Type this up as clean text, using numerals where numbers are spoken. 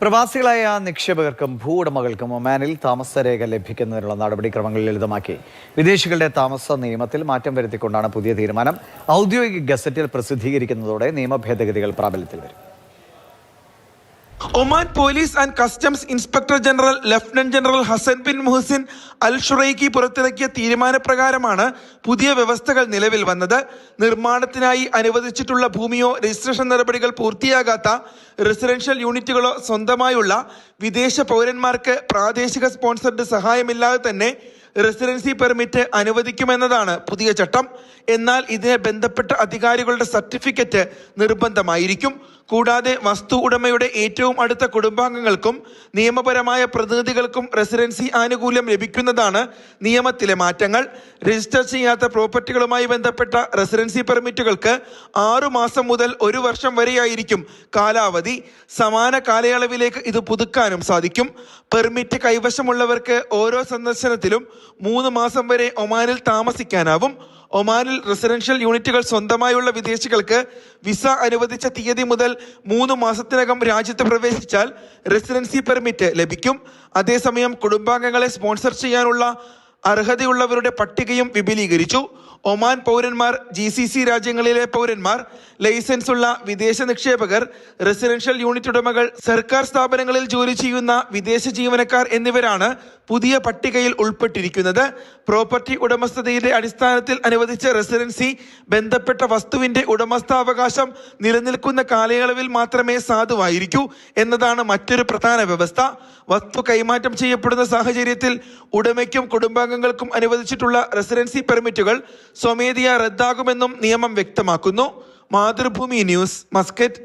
പ്രവാസികളായ നിക്ഷേപകർക്കും ഭൂവുടമകൾക്കും ഒമാനിൽ താമസരേഖ ലഭിക്കുന്നതിനുള്ള നടപടിക്രമങ്ങൾ ലളിതമാക്കി വിദേശികളുടെ താമസ നിയമത്തിൽ മാറ്റം വരുത്തിക്കൊണ്ടാണ് പുതിയ തീരുമാനം. ഔദ്യോഗിക ഗസറ്റിൽ പ്രസിദ്ധീകരിക്കുന്നതോടെ നിയമ ഭേദഗതികൾ പ്രാബല്യത്തിൽ വരും. Oman police and customs inspector general lieutenant general Hasan bin Muhsin al Shuraiqi പുറത്തിറക്കിയ തീരുമാനപ്രകാരമാണ് പുതിയ വ്യവസ്ഥകൾ നിലവിൽ വന്നത്. നിർമ്മാണത്തിനായി അനുവദിച്ചിട്ടുള്ള ഭൂമിയോ രജിസ്ട്രേഷൻ നടപടികൾ പൂർത്തിയാകാത്ത റെസിഡൻഷ്യൽ യൂണിറ്റുകളോ സ്വന്തമായുള്ള വിദേശ പൗരന്മാർക്ക് പ്രാദേശിക സ്പോൺസറുടെ സഹായമില്ലാതെ തന്നെ റെസിഡൻസി പെർമിറ്റ് അനുവദിക്കുമെന്നതാണ് പുതിയ ചട്ടം. എന്നാൽ ഇതിനെ ബന്ധപ്പെട്ട അധികാരികളുടെ സർട്ടിഫിക്കറ്റ് നിർബന്ധമായിരിക്കും. കൂടാതെ വസ്തു ഉടമയുടെ ഏറ്റവും അടുത്ത കുടുംബാംഗങ്ങൾക്കും നിയമപരമായ പ്രതിനിധികൾക്കും റെസിഡൻസി ആനുകൂല്യം ലഭിക്കുന്നതാണ് നിയമത്തിലെ മാറ്റങ്ങൾ. രജിസ്റ്റർ ചെയ്യാത്ത പ്രോപ്പർട്ടികളുമായി ബന്ധപ്പെട്ട റെസിഡൻസി പെർമിറ്റുകൾക്ക് 6 മാസം മുതൽ 1 വർഷം വരെയായിരിക്കും കാലാവധി. സമാന കാലയളവിലേക്ക് ഇത് പുതുക്കാനും സാധിക്കും. പെർമിറ്റ് കൈവശമുള്ളവർക്ക് ഓരോ സന്ദർശനത്തിലും 3 മാസം വരെ ഒമാനിൽ താമസിക്കാനാവും. ഒമാനിൽ റെസിഡൻഷ്യൽ യൂണിറ്റുകൾ സ്വന്തമായുള്ള വിദേശികൾക്ക് വിസ അനുവദിച്ച തീയതി മുതൽ 3 മാസത്തിനകം രാജ്യത്ത് പ്രവേശിച്ചാൽ റെസിഡൻസി പെർമിറ്റ് ലഭിക്കും. അതേസമയം കുടുംബാംഗങ്ങളെ സ്പോൺസർ ചെയ്യാനുള്ള അർഹതയുള്ളവരുടെ പട്ടികയും വിപുലീകരിച്ചു. ഒമാൻ പൗരന്മാർ, GCC രാജ്യങ്ങളിലെ പൗരന്മാർ, ലൈസൻസ് ഉള്ള വിദേശ നിക്ഷേപകർ, റെസിഡൻഷ്യൽ യൂണിറ്റ് ഉടമകൾ, സർക്കാർ സ്ഥാപനങ്ങളിൽ ജോലി ചെയ്യുന്ന വിദേശ ജീവനക്കാർ എന്നിവരാണ് പുതിയ പട്ടികയിൽ ഉൾപ്പെട്ടിരിക്കുന്നത്. പ്രോപ്പർട്ടി ഉടമസ്ഥതയുടെ അടിസ്ഥാനത്തിൽ അനുവദിച്ച റെസിഡൻസി ബന്ധപ്പെട്ട വസ്തുവിന്റെ ഉടമസ്ഥാവകാശം നിലനിൽക്കുന്ന കാലയളവിൽ മാത്രമേ സാധുവായിരിക്കൂ എന്നതാണ് മറ്റൊരു പ്രധാന വ്യവസ്ഥ. വസ്തു കൈമാറ്റം ചെയ്യപ്പെടുന്ന സാഹചര്യത്തിൽ ഉടമയ്ക്കും കുടുംബാംഗങ്ങൾക്കും അനുവദിച്ചിട്ടുള്ള റെസിഡൻസി പെർമിറ്റുകൾ സ്വമേധയാ റദ്ദാകുമെന്നും നിയമം വ്യക്തമാക്കുന്നു. Mathrubhumi news, Muscat.